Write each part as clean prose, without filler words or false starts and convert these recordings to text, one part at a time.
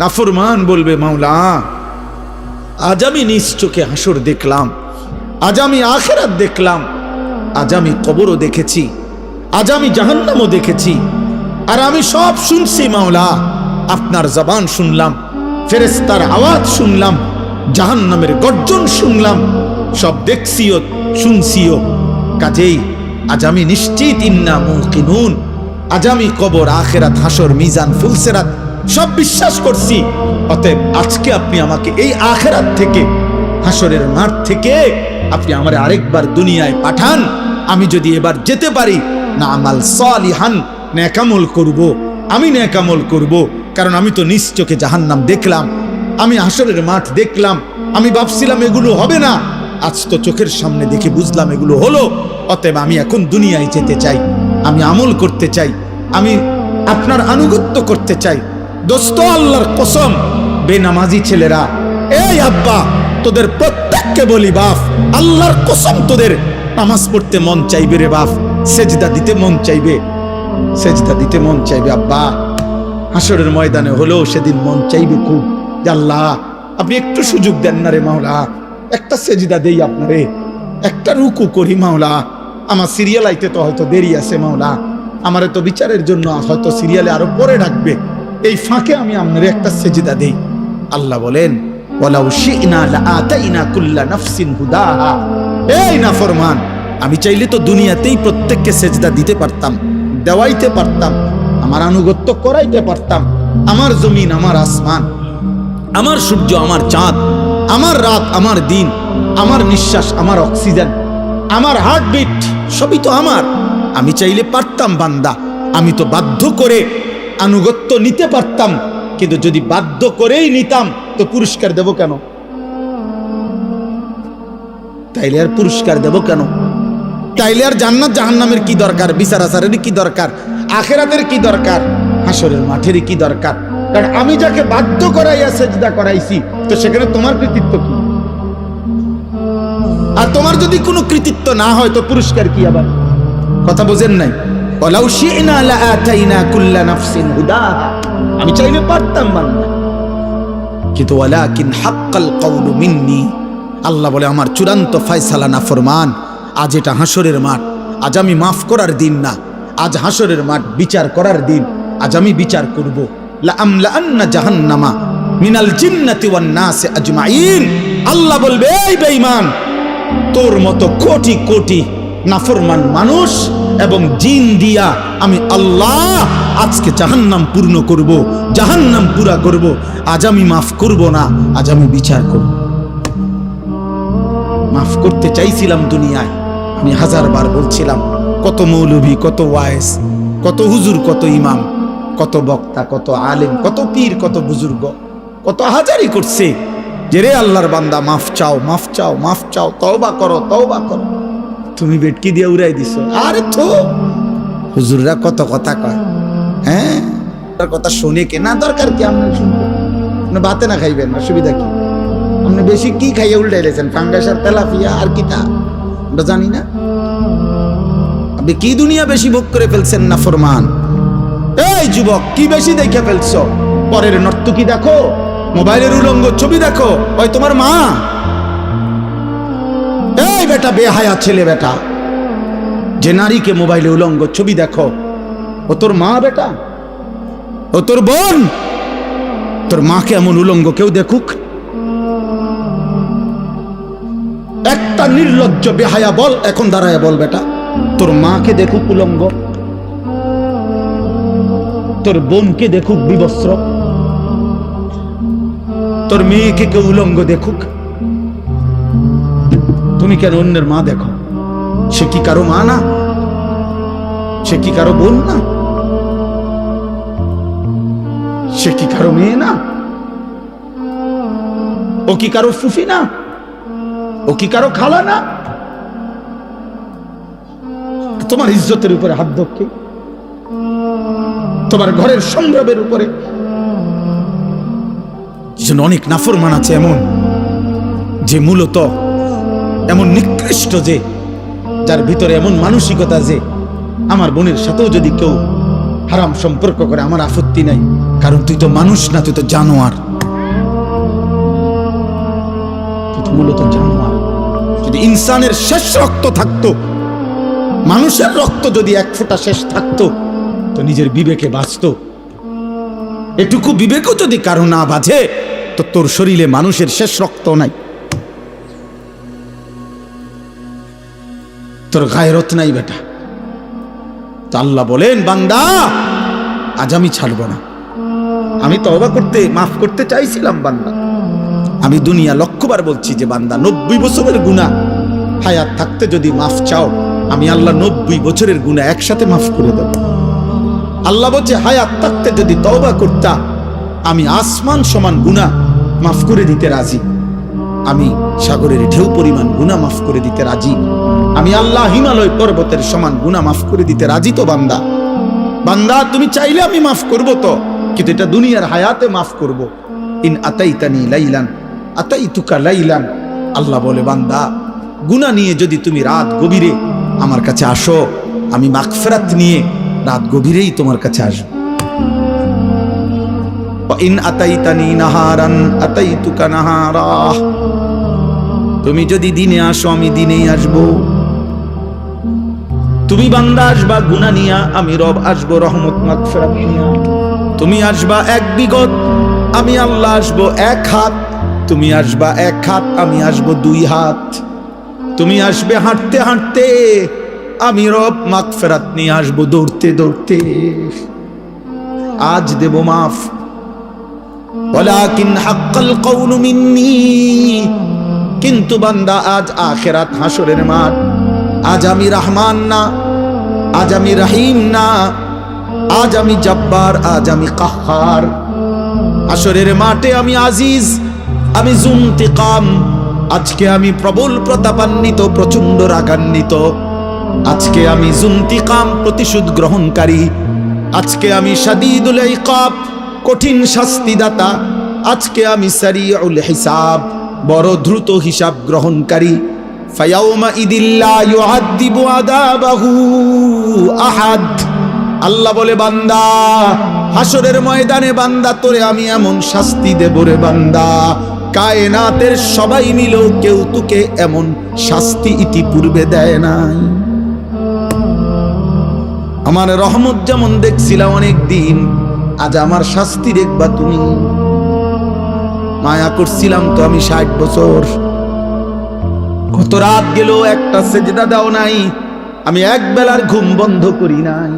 নাফরমান বলবে, মাওলা আজ আমি নিজ চোখে হাসর দেখলাম, আজ আমি আখিরাত দেখলাম, আজ আমি কবরও দেখেছি, আজ আমি জাহান্নামও দেখেছি, আর আমি সব শুনছি মাওলা। আপনার জবান শুনলাম, ফেরেশতার আওয়াজ শুনলাম, জাহান্নামের গর্জন শুনলাম, সব দেখছিও শুনছিও। কাজেই আজ আমি নিশ্চিত, ইন্না মুকিনুন, আজ আমি কবর, আখিরাত, হাসর, মিজান, ফুলসিরাত সব বিশ্বাস করছি। অতএব আজকে আপনি আমাকে এই আখিরাত থেকে, হাসরের মাঠ থেকে আপনি আমার আরেকবার দুনিয়ায় পাঠান। আমি যদি এবার যেতে পারি, না আমাল সালিহান, নেকামল করব, আমি নেকামল করব। কারণ আমি তো নিজ চোখে জাহান্নাম দেখলাম, আমি হাসরের মাঠ দেখলাম, আমি ভাবছিলাম এগুলো হবে না, আজ তো চোখের সামনে দেখে বুঝলাম এগুলো হলো। অতএব আমি এখন দুনিয়ায় যেতে চাই, আমি আমল করতে চাই, আমি আপনার আনুগত্য করতে চাই। দোস্ত, আল্লাহর কসম, বেনামাজি ছেলেরা, এই আব্বা তোদের প্রত্যেককে বলি, বাপ আল্লাহর কসম, তোদের নামাজ পড়তে মন চাইবে রে বাপ, সেজদা দিতে মন চাইবে, সেজদা দিতে মন চাইবে আব্বা। হাসরের ময়দানে হলো সেদিন মন চাইবে খুব, আল্লাহ আপনি একটু সুযোগ দেন না রে মাওলা, একটা সেজদা দেই আপনারে, একটা রুকু করি মাওলা। আমার সিরিয়াল আইতে তো হয়তো দেরি আছে মাওলা, আমারে তো বিচারের জন্য হয়তো সিরিয়ালে আরো পরে ডাকবে, এই ফাঁকে আমি আপনারে একটা সেজদা দেই। আল্লাহ বলেন, ওয়ালাউ শি'না লাআতাইনা কুল্লা নাফসিন হুদাহা। এই নাফরমান, আমি চাইলে তো দুনিয়াতেই প্রত্যেককে সেজদা দিতে পারতাম, দেওয়াইতে পারতাম, আমার আনুগত্য করাইতে পারতাম। আমার জমিন, আমার আসমান, আমার সূর্য, আমার চাঁদ, আমার রাত, আমার দিন, আমার নিঃশ্বাস, আমার অক্সিজেন, আমার হার্টবিট সবই তো আমার। আমি চাইলে পারতাম বান্দা, আমি তো বাধ্য করে আনুগত্য নিতে পারতাম। কিন্তু যদি বাধ্য করেই নিতাম তো পুরস্কার দেব কেন? তাইলে আর পুরস্কার দেব কেন? তাইলে আর জান্নাত জাহান্নামের কি দরকার? বিচার আচারের কি দরকার? আখিরাতের কি দরকার? হাসরের মাঠের কি দরকার? কারণ আমি যাকে বাধ্য করাইয়া সেজদা করাইছি, তো সেখানে তোমার কৃতিত্ব কি? আর তোমার যদি কোনো কৃতিত্ব না হয় তো পুরস্কার কি? আবার কথা বোঝেন নাই? ওয়ালাউ শি'না লাআতাইনা কুল্লা নাফসিন হুদাহা। আমি চাইলে পারতাম বান্দা, কিন্তু ওয়ালাকিন হাক্কাল কওলু মিন্নি, আল্লাহ বলে আমার চূড়ান্ত ফয়সালা নাফরমান। আজ এটা হাসরের মাঠ, আজ আমি মাফ করার দিন না, আজ হাসরের মাঠ বিচার করার দিন। আজ আমি বিচার করব। লাআমলাআন্না জাহান্নামা মিনাল জিন্নাতি ওয়ান নাস আজমাইন। আল্লাহ বলবে, এই বেঈমান, তোর মতো কোটি কোটি নাফরমান মানুষ এবং জিন দিয়া আমি আল্লাহ আজকে জাহান্নাম পূর্ণ করব, জাহান্নাম পুরা করব। আজ আমি মাফ করব না, আজ আমি বিচার করব। মাফ করতে চাইছিলাম দুনিয়ায়, আমি হাজারবার বলছিলাম, কত মৌলভী, কত ওয়াইস, কত হুজুর, কত ইমাম, কত বক্তা, কত আলেম, কত পীর, কত বুজুর্গ, কত হাজারি করছে যে রে আল্লাহর বান্দা মাফ চাও, মাফ চাও, মাফ চাও, তওবা করো, তওবা করো। তুমি বেটকি দিয়ে উড়াই দিছো। আরে তো হুজুররা কত কথা কয়, হ্যাঁ তার কথা শুনে কে না, দরকার কি আপনার শুনবো? আপনি ভাতে না খাইবেন না, সুবিধা কি? আপনি বেশি কি খাইয়ে উল্টাইলেছেন? ফাঙ্গাস আর তেলাপিয়া আর কি তা আমরা জানি না? আপনি কি দুনিয়া বেশি ভোগ করে ফেলছেন নাফরমান? এই যুবক, কি বেশি দেখে ফেলছো? পরের নর্তকী দেখো, মোবাইলের উলঙ্গ ছবি দেখো, ওই তোমার মা। এই বেটা বেহায়া ছেলে বেটা, যে নারীকে মোবাইলে উলঙ্গ ছবি দেখো, ও তোর মা বেটা, ও তোর বোন। তোর মাকে এমন উলঙ্গ কেউ দেখুক? একটা নির্লজ্জ বেহায়া বল, এখন দাঁড়ায় বল বেটা, তোর মাকে দেখুক উলঙ্গ, তোর বোনকে দেখুক বিবস্ত্র, তোর মেয়েকে কেউ উলঙ্গ দেখুক? তুমি কেন অন্যের মা দেখো? সে কি কারো মা না? সে কি কারো বোন না? সে কি কারো মেয়ে না? ও কি কারো ফুফি না? ও কি কারো খালা না? তোমার ইজ্জতের উপরে হাত ধরকে, তোমার ঘরের সংগ্রামের উপরে। অনেক নাফরমান আছে এমন, যে মূলত এমন নিকৃষ্ট, যে যার ভিতরে এমন মানসিকতা যে আমার বোনের সাথেও যদি কেউ হারাম সম্পর্ক করে, আমার আপত্তি নাই, কারণ তুই তো মানুষ না, তুই তো জানোয়ার, তুই তো মূলত জানোয়ার। যদি ইনসানের শেষ রক্ত থাকতো, মানুষের রক্ত যদি এক ফোঁটা শেষ থাকতো, তো নিজের বিবেকে বাঁচতো। এটুকু বিবেকও যদি কারো না বাঁধে, তো তোর শরীরে মানুষের শেষ রক্ত নাই, তোর গায়রত নাই বেটা। তো আল্লাহ বলেন, বান্দা আজ আমি ছাড়বো না। আমি তওবা করতে, মাফ করতে চাইছিলাম বান্দা। আমি দুনিয়া লক্ষবার বলছি যে বান্দা 90 বছরের গুনাহ হায়াত থাকতে যদি মাফ চাও, আমি আল্লাহ 90 বছরের গুনাহ একসাথে মাফ করে দেব। আল্লাহ বলছে হায়াত থাকতে যদি তওবা করতা, আমি আসমান সমান গুনাহ মাফ করে দিতে রাজি। আমি সাগরের ঢেউ পরিমাণ গুনাহ মাফ করে দিতে রাজি। আমি আল্লাহ হিমালয় পর্বতের সমান গুনাহ মাফ করে দিতে রাজি। তো বান্দা, বান্দা তুমি চাইলে আমি মাফ করব, তো কিন্তু এটা দুনিয়ার হায়াতে মাফ করব। ইন আতাইতানি লাইলান আতাইতুকা লাইলান। আল্লাহ বলে, বান্দা গুনাহ নিয়ে যদি তুমি রাত গভীরে আমার কাছে আসো, আমি মাগফিরাত নিয়ে রাত গভীরেই তোমার কাছে আসবো। ইন আতাইতানি নাহারান আতাইতুকা নাহারা। তুমি যদি দিনে আসো, আমি দিনেই আসবো। তুমি বান্দা আসবা গুনাহ নিয়া, আমি রব আসবো রহমত মাগফিরাত নিয়া। তুমি আসবা এক বিগত, আমি আল্লাহ আসবো এক হাত। তুমি আসবা এক হাত, আমি আসবো 2 হাত। তুমি আসবে হাঁটতে হাঁটতে, আমি রব মাগফিরাত নিয়ে আসবো দৌড়তে দৌড়তে। আজ দেব মাফ, ওয়ালাকিন হাক্কাল কওলু মিন্নি। কিন্তু বান্দা আজ আখিরাত হাসরের মাঠ। আজ আমি রহমান না, আজ আমি রহিম না, আজ আমি জব্বার, আজ আমি কাহ্হার। হাসরের মাঠে আমি আজিজ, আমি যুনতিকাম। আজকে আমি প্রবল প্রতাপান্বিত, প্রচন্ড রাগান্বিত। আজকে আমি যুনতিকাম, প্রতিশোধ গ্রহণকারী। আজকে আমি শাদীদুল ইকাব, কঠিন শাস্তিদাতা। আজকে আমি সারিউল হিসাব, বড় দ্রুত হিসাব গ্রহণকারী। ফায়াউমা ইদিল্লা ইউআযিবু আযাবাহু আহাদ। আল্লাহ বলে, বান্দা হাসরের ময়দানে বান্দা তোরে আমি এমন শাস্তি দেব রে বান্দা, কায়নাতের সবাই মিলেও কেউ তোকে এমন শাস্তি ইতিপূর্বে দেয় নাই। আমার রহমত যেমন দেখছিলাম অনেক দিন, আজ আমার শাস্তি দেখবা তুমি। মায়া করছিলাম তো আমি 60 বছর। কত রাত গেল, একটা সেজদা দাও নাই, আমি এক বেলার ঘুম বন্ধ করি নাই।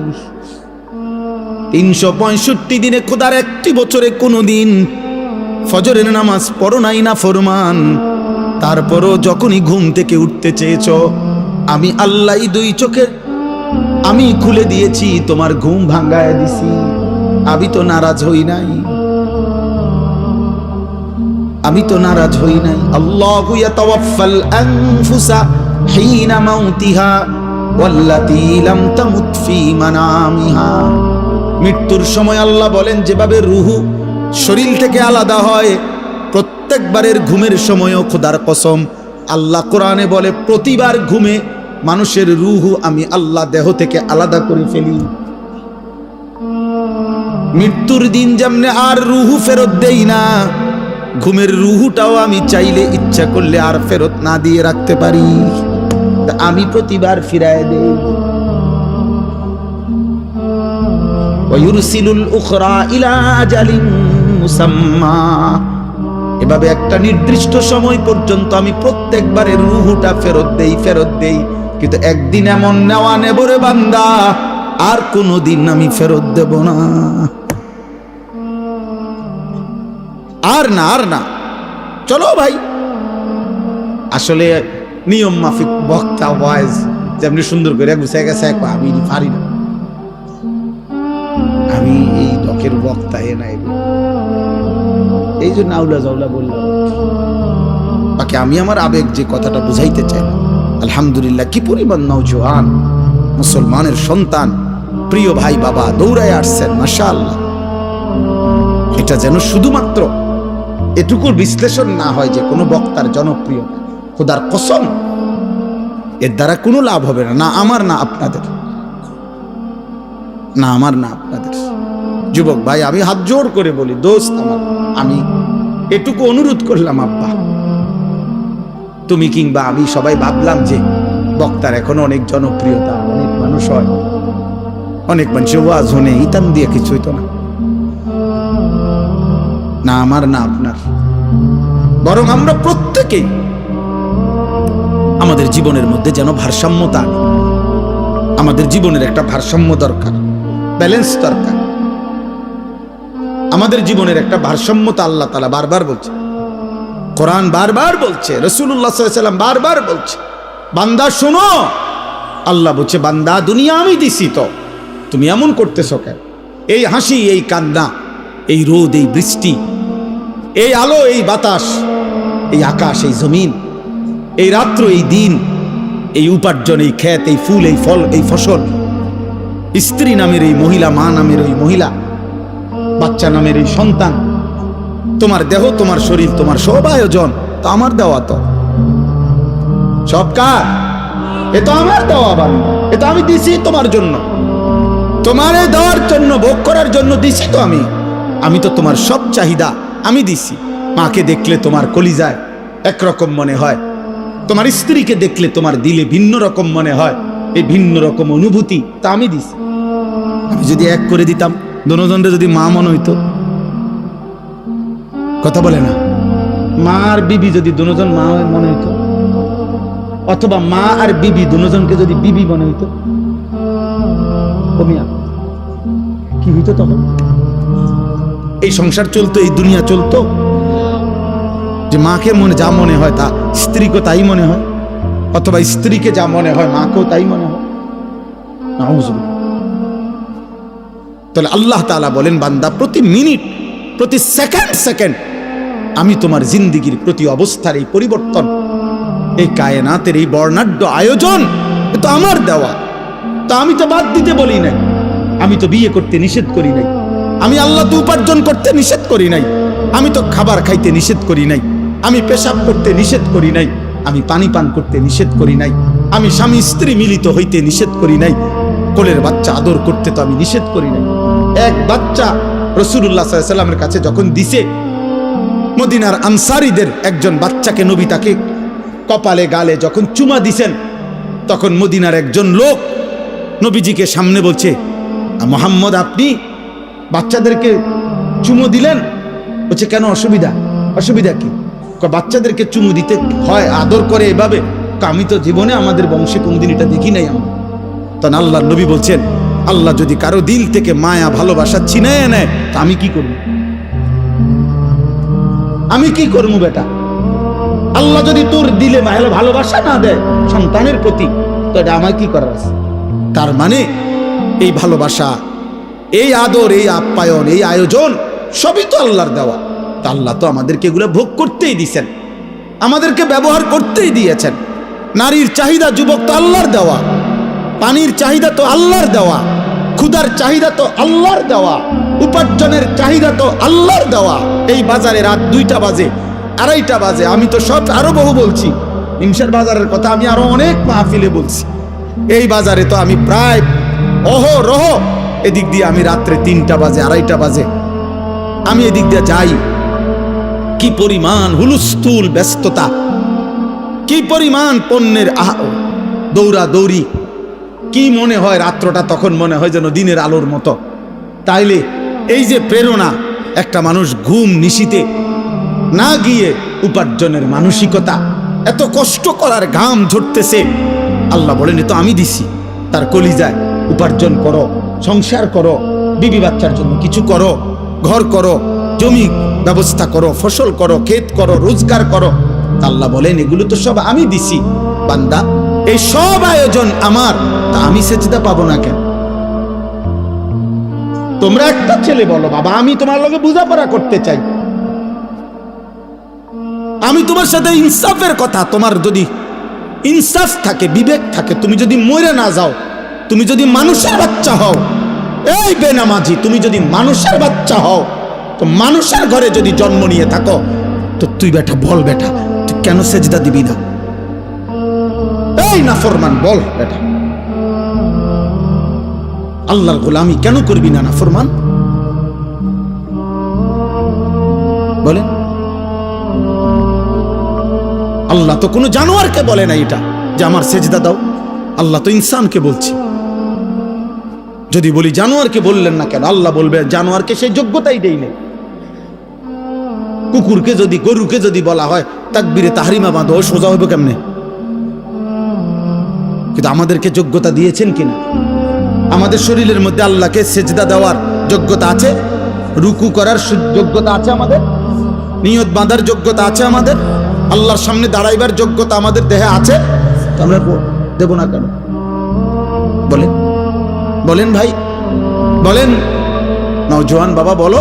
365 দিনে খোদার একটি বছরে কোনোদিন ফজরের নামাজ পড়ো নাই না ফরমান। তারপরও যখনই ঘুম থেকে উঠতে চেয়েছ, আমি আল্লাহ 2 চোখের আমি খুলে দিয়েছি, তোমার ঘুম ভাঙ্গায় দিছি। আমি তো নারাজ হই নাই, আমি তো নারাজ হই নাই। আল্লাহু ইয়াতাওয়াফাল আনফুসা হিনা মাউতিহা ওয়াল্লাতী লাম তামুত ফী মানামিহা। মৃত্যুর সময় আল্লাহ বলেন, যেভাবে রূহ শরীর থেকে আলাদা হয়, প্রত্যেকবারের ঘুমের সময়ও খোদার কসম আল্লাহ কোরআনে বলে, প্রতিবার ঘুমে মানুষের রূহ আমি আল্লাহ দেহ থেকে আলাদা করে ফেলি। মৃত্যুর দিন যেমনে আর রূহ ফেরত দেই না, ঘুমের রূহটাও আমি চাইলে ইচ্ছা করলে আর ফেরত না দিয়ে রাখতে পারি। আমি প্রতিবার ফিরায় দেই। ওয়ায়ুরসিলুল উখরা ইলা আজালিন মুসাম্মা। এভাবে একটা নির্দিষ্ট সময় পর্যন্ত আমি প্রত্যেকবারের রূহটা ফেরত দেই। কিন্তু একদিন এমন নেওয়া নেব রে বান্দা, আর কোনোদিন আমি ফেরত দেব না। আর না চলো ভাই। আসলে নিয়ম মাফিক বক্তা ওয়াইজ যেমনি সুন্দর করে গুছিয়ে গেছে, আমি পারি না, আমি এই ডকের বক্তা নাই, এই জন্য আউলা জাউলা বললাম। বাকি আমি আমার আবেগ যে কথাটা বুঝাইতে চাই, আলহামদুলিল্লাহ কি পরিমাণ নওজোয়ান মুসলমানের সন্তান, প্রিয় ভাই বাবা দৌড়ায় আসছেন, মাশাআল্লাহ। এটা যেন শুধুমাত্র এটুকুর বিশ্লেষণ না হয় যে কোনো বক্তার জনপ্রিয়, খোদার কসম এর দ্বারা কোনো লাভ হবে না, না আমার না আপনাদের। না আমার না আপনাদের। যুবক ভাই, আমি হাত জোর করে বলি, দোস্ত আমার, আমি এটুকু অনুরোধ করলাম, আব্বা তুমি কিংবা আমি সবাই ভাবলাম যে বক্তার এখনো অনেক জনপ্রিয়তা, অনেক মানুষ হয়, অনেক মানুষ ওয়াজ হনে ইতান দিয়ে কিছু হইতো না। না আমার না আপনার, বরং আমরা প্রত্যেকেই আমাদের জীবনের মধ্যে যেন ভারসাম্যতা আনি। আমাদের জীবনের একটা ভারসাম্য দরকার, ব্যালেন্স দরকার। আমাদের জীবনের একটা ভারসাম্যতা আল্লাহ তাআলা বারবার বলছে, কোরআন বারবার বলছে, রাসূলুল্লাহ সাল্লাল্লাহু আলাইহি ওয়াসাল্লাম বারবার বলছে, বান্দা শোনো, আল্লাহ বলছে বান্দা দুনিয়া আমি দিছি, তো তুমি এমন করতেছো কেন? এই হাসি, এই কান্না, এই রোদ, এই বৃষ্টি, এই আলো, এই বাতাস, এই আকাশ, এই জমিন, এই রাত্র, এই দিন, এই উপার্জন, এই ক্ষেত, এই ফুল, এই ফল, এই ফসল, স্ত্রী নামের এই মহিলা, মা নামের ওই মহিলা, বাচ্চা নামের এই সন্তান, তোমার দেহ, তোমার শরীর, তোমার সব আয়োজন তো আমার দেওয়া, তো সব কার? এ তো আমার দেওয়া বান্দা, এ তো আমি দিছি তোমার জন্য, তোমারে দেওয়ার জন্য, ভোগ করার জন্য দিছি তো আমি তো তোমার সব চাহিদা আমি দিছি। মাকে দেখলে তোমার কলিজায় একরকম মনে হয়, তোমার স্ত্রীকে দেখলে তোমার দিলে ভিন্ন রকম মনে হয়, এই ভিন্ন রকম অনুভূতি তা আমি দিছি। আমি যদি এক করে দিতাম, দোনোজনরে যদি মা মনে হইতো, কথা বলে না, মা আর বিবি যদি দোনোজন মা মনে হইতো, অথবা মা আর বিবি দোনোজনকে যদি বিবি মনে হইতো, কমিয়া কি হইতো তখন? এই সংসার চলতো, এই দুনিয়া চলতো, যে মাকে মনে যা মনে হয় তা স্ত্রীকে তাই মনে হয়, অথবা স্ত্রীকে যা মনে হয় মাকেও তাই মনে হয়। নাউযুবিল্লাহ। তাহলে আল্লাহ তাআলা বলেন, বান্দা প্রতি মিনিট, প্রতি সেকেন্ড আমি তোমার জিন্দেগির প্রতি অবস্থার এই পরিবর্তন, এই কায়নাতের এই বর্ণাঢ্য আয়োজন, এ তো আমার দেওয়া। তা আমি তো বাদ দিতে বলি নাই, আমি তো বিয়ে করতে নিষেধ করি নাই, আমি আল্লাহ তো উপার্জন করতে নিষেধ করি নাই, আমি তো খাবার খাইতে নিষেধ করি নাই, আমি পেশাব করতে নিষেধ করি নাই, আমি পানি পান করতে নিষেধ করি নাই, আমি স্বামী স্ত্রী মিলিত হইতে নিষেধ করি নাই, কোলের বাচ্চা আদর করতে তো আমি নিষেধ করি নাই। এক বাচ্চা রাসূলুল্লাহ সাল্লাল্লাহু আলাইহি ওয়াসাল্লামের কাছে যখন দিছে, মদিনার আনসারীদের একজন বাচ্চাকে নবী তাকে কপালে গালে যখন চুমা দিছেন, তখন মদিনার একজন লোক নবীজিকে সামনে বলছে, মুহাম্মদ আপনি বাচ্চাদেরকে চুমু দিলেন? বলছে কেন, অসুবিধা কি? বাচ্চাদেরকে চুমু দিতে হয়, আদর করে এভাবে? আমি তো জীবনে আমাদের বংশে কোনদিন এটা দেখি নাই আমরা। তখন আল্লাহর নবী বলছেন, আল্লাহ যদি কারো দিল থেকে মায়া ভালোবাসা ছিনায় নেয়, তা আমি কি করব? আমি কি করবো বেটা? আল্লাহ যদি তোর দিলে ভালোবাসা না দেয় সন্তানের প্রতি, তো এটা আমার কি করার আছে? তার মানে এই ভালোবাসা, এই আদর, এই আপ্যায়ন, এই আয়োজন সবই তো আল্লাহর দেওয়া। তা আল্লাহ তো আমাদেরকে এগুলো ভোগ করতেই দিয়েছেন, আমাদেরকে ব্যবহার করতেই দিয়েছেন। নারীর চাহিদা যুবক তো আল্লাহর দেওয়া, পানির চাহিদা তো আল্লাহর দেওয়া, ক্ষুধার চাহিদা তো আল্লাহর দেওয়া, উপার্জনের চাহিদা তো আল্লাহর দেওয়া। এই বাজারে রাত 2টা বাজে, 2:30 বাজে, আমি তো সব আরো বহু বলছি, হিমসার বাজারের কথা আমি আরো অনেক মাহফিলে বলছি। এই বাজারে তো আমি প্রায় অহরহ এদিক দিয়ে আমি রাত্রে 3টা বাজে, 2:30 বাজে আমি এদিক দিয়ে যাই। কি পরিমাণ হুলস্থুল ব্যস্ততা, কি পরিমাণ পণ্যের দৌড়া দৌড়ি, কি মনে হয় রাত্রটা তখন মনে হয় যেন দিনের আলোর মতো। তাইলে এই যে প্রেরণা, একটা মানুষ ঘুম নিশিতে না গিয়ে উপার্জনের মানসিকতা, এত কষ্ট করার ঘাম ঝরতেছে, আল্লাহ বলেন এ তো আমি দিছি। তার কলিজায় উপার্জন করো, সংসার করো, বিবি বাচ্চার জন্য কিছু করো, ঘর করো, জমি ব্যবস্থা করো, ফসল করো, ক্ষেত করো, রোজগার করো। আল্লাহ বলেন এগুলো তো সব আমি দিছি। বান্দা এই সব আয়োজন আমার, তা আমি সেজদা পাবো না কেন? তোমরা একটা ছেলে বলো, বাবা আমি তোমার লগে বোঝাপড়া করতে চাই, আমি তোমার সাথে ইনসাফের কথা, তোমার যদি ইনসাফ থাকে, বিবেক থাকে, তুমি যদি মরে না যাও, তুমি যদি মানুষের বাচ্চা হও, এই বেনামাজি তুমি যদি মানুষের বাচ্চা হও, তো মানুষের ঘরে যদি জন্ম নিয়ে থাকো, তো তুই বেটা বল, বেটা তুই কেন সেজদা দিবি না? এই নাফরমান বল বেটা। আল্লাহর গোলামি কেন করবি না নাফরমান? বলেন। আল্লাহ তো কোনো জানোয়ারকে বলে না এটা যে আমার সেজদা দাও। আল্লাহ তো ইনসানকে বলছে। যদি বলি জানোয়ারকে বললেন না কেন, আল্লাহ বলবে জানোয়ারকে সেই যোগ্যতাই দেই নেই। কুকুরকে যদি, গরুকে যদি বলা হয় তাকবীরে তাহরিমা বাঁধো, সোজা হইব কেমনে? কিন্তু আমাদেরকে যোগ্যতা দিয়েছেন কিনা? আমাদের শরীরের মধ্যে আল্লাহকে সেজদা দেওয়ার যোগ্যতা আছে, রুকু করার যোগ্যতা আছে আমাদের, নিয়ত বাঁধার যোগ্যতা আছে আমাদের, আল্লাহর সামনে দাঁড়াইবার যোগ্যতা আমাদের দেহে আছে। তো আমরা দেব না কেন? বলেন, বলেন ভাই, বলেন। নওজোয়ান বাবা বলো,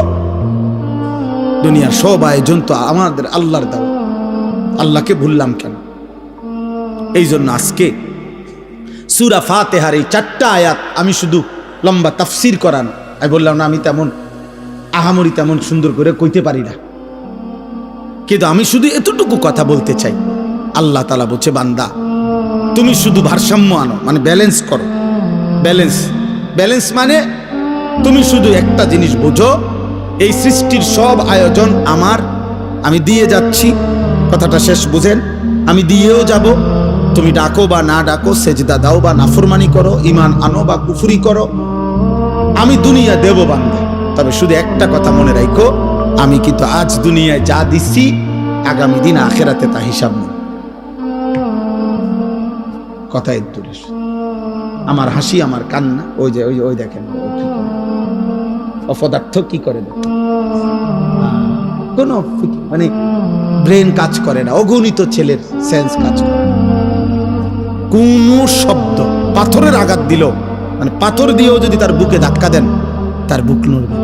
দুনিয়ার সব আয়োজন তো আমাদের আল্লাহর দেওয়া, আল্লাহকে ভুললাম কেন? এই জন্য আজকে সূরা ফাতিহার এই 4টা আয়াত আমি শুধু লম্বা তাফসির করান, আমি বললাম না আমি তেমন আহামরি তেমন সুন্দর করে কইতে পারি না, কিন্তু আমি শুধু এতটুকু কথা বলতে চাই। আল্লাহ তাআলা বলছে, বান্দা তুমি শুধু ভারসাম্য আনো, মানে ব্যালেন্স করো। ব্যালেন্স, ব্যালেন্স মানে তুমি শুধু একটা জিনিস বোঝো, এই সৃষ্টির সব আয়োজন আমার, আমি দিয়ে যাচ্ছি। কথাটা শেষ বুঝেন? আমি দিয়েও যাব, তুমি ডাকো বা না ডাকো, সেজদা দাও বা নাফরমানি করো, ঈমান আনো বা কুফরি করো, আমি দুনিয়া দেব বান্দা। তবে শুধু একটা কথা মনে রাখো, আমি কিন্তু আজ দুনিয়ায় যা দিছি আগামী দিন আখিরাতে তা হিসাব নেই। কথা একটু আমার হাসি, আমার কান্না, ওই যে ওই দেখেন অপদার্থ কি করে, কোন মানে ব্রেন কাজ করে না, অগণিত ছেলের সেন্স কাজ করে। কোন শব্দ পাথরের আঘাত দিল, মানে পাথর দিয়েও যদি তার বুকে ধাক্কা দেন তার বুক নড়বে।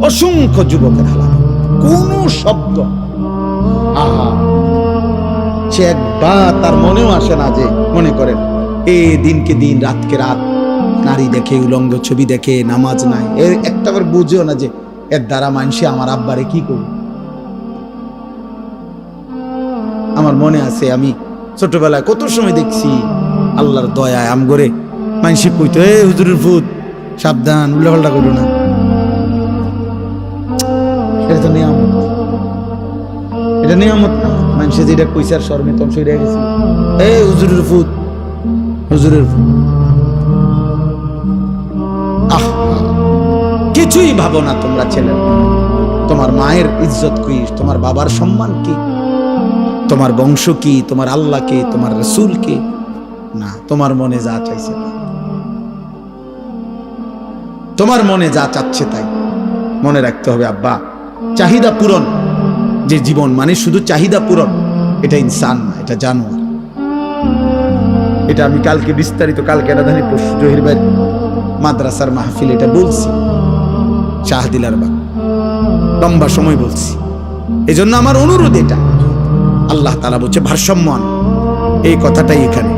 অসংখ্য যুবকের হালাত, কোন শব্দ আহা, সে একবার তার মনেও আসে না যে, মনে করেন এই দিনকে দিন রাতকে রাত নারী দেখে, উলঙ্গ ছবি দেখে, নামাজ নাই, এর একটাবার বুঝেও না যে এর দ্বারা মানুষে আমার আব্বারে কি করবে। আমার মনে আছে আমি ছোটবেলায় কত সময় দেখছি আল্লাহর দয়ায় আমগরে মানুষে কইতো, এ হুজুরের ভূত, সাবধান, উল্টাপাল্টা করো না। এটা তো নিয়ামত, এটা নিয়ামত না। মানুষে যেটা কইছে আর শর্মে তখন সরে গেছে, এ হুজুরের ভূত, হুজুরের ভূত। আহ, কিছুই ভাবো না তোমরা ছেলে। তোমার মায়ের ইজ্জত কি, তোমার বাবার সম্মান কি, তোমার বংশ কি, তোমার আল্লাহ কে, তোমার রাসূল কে? না, তোমার মনে যা চাইছে তাই, তোমার মনে যা চাচ্ছে তাই। মনে রাখতে হবে আব্বা, চাহিদা পূরণ যে জীবন, মানে শুধু চাহিদা পূরণ, এটা ইনসান না, এটা জানোয়ার। এটা আমি কালকে বিস্তারিত, কালকে রাজধানী পরশু জহির ভাই মাদ্রাসার মাহফিল এটা বলছি, শাহদিলার বাগ, লম্বা সময় বলছি। এই জন্য আমার অনুরোধ এটা, আল্লাহ তাআলা বলছে ভারসাম্য আন, এই কথাটাই এখানে।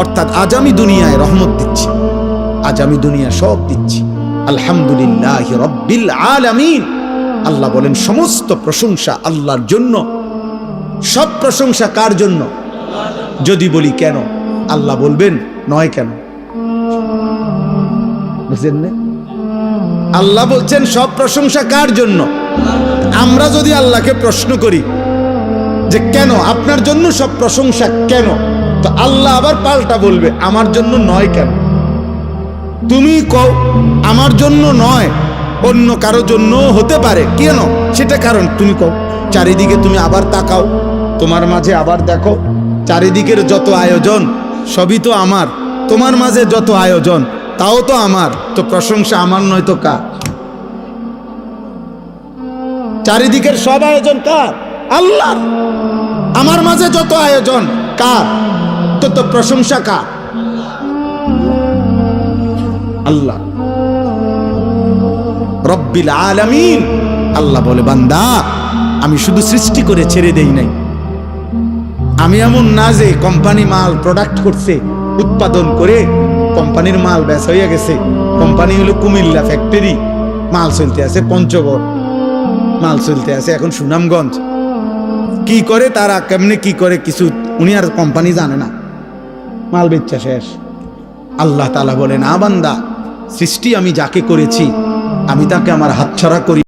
অর্থাৎ আজ আমি দুনিয়ায় রহমত দিচ্ছি, আজ আমি দুনিয়া সব দিচ্ছি, আলহামদুলিল্লাহি রাব্বিল আলামিন। আল্লাহ বলেন সমস্ত প্রশংসা আল্লাহর জন্য। সব প্রশংসা কার জন্য? যদি বলি কেন, আল্লাহ বলবেন নয় কেন, বুঝলেন না? আল্লাহ বলছেন সব প্রশংসা কার জন্য। আমরা যদি আল্লাহকে প্রশ্ন করি যে কেন, আপনার জন্য সব প্রশংসা কেন, তো আল্লাহ আবার পাল্টা বলবে আমার জন্য নয় কেন। তুমি কও আমার জন্য নয়, অন্য কারো জন্য হতে পারে, কেন সেটা কারণ তুমি কও। চারিদিকে তুমি আবার তাকাও, তোমার মাঝে আবার দেখো, চারিদিকের যত আয়োজন সবই তো আমার, তোমার মাঝে যত আয়োজন তাও তো আমার, তো প্রশংসা আমার নয় তো কার? চারিদিকের সব আয়োজন কার? আল্লাহর। আমার মাঝে যত আয়োজন কার? তো প্রশংসা কার? আল্লাহ রব্বিল আলামিন। আল্লাহ বলে বান্দা আমি শুধু সৃষ্টি করে ছেড়ে দেই নাই, আমি এমন না যে কোম্পানি মাল প্রোডাক্ট করছে, উৎপাদন করে কোম্পানির মাল বেচা হয়ে গেছে, কোম্পানি হলো কুমিল্লা ফ্যাক্টরি, মাল চলতে আছে পঞ্চগড়, মাল চলতে আছে এখন সুনামগঞ্জ। কি করে তারা, কেমনে কি করে কিছু উনি আর কোম্পানি জানে না, মাল বেচা শেষ। আল্লাহ তাআলা বলেন, বান্দা, সৃষ্টি আমি যাকে করেছি আমি তাকে আমার হাতছাড়া করি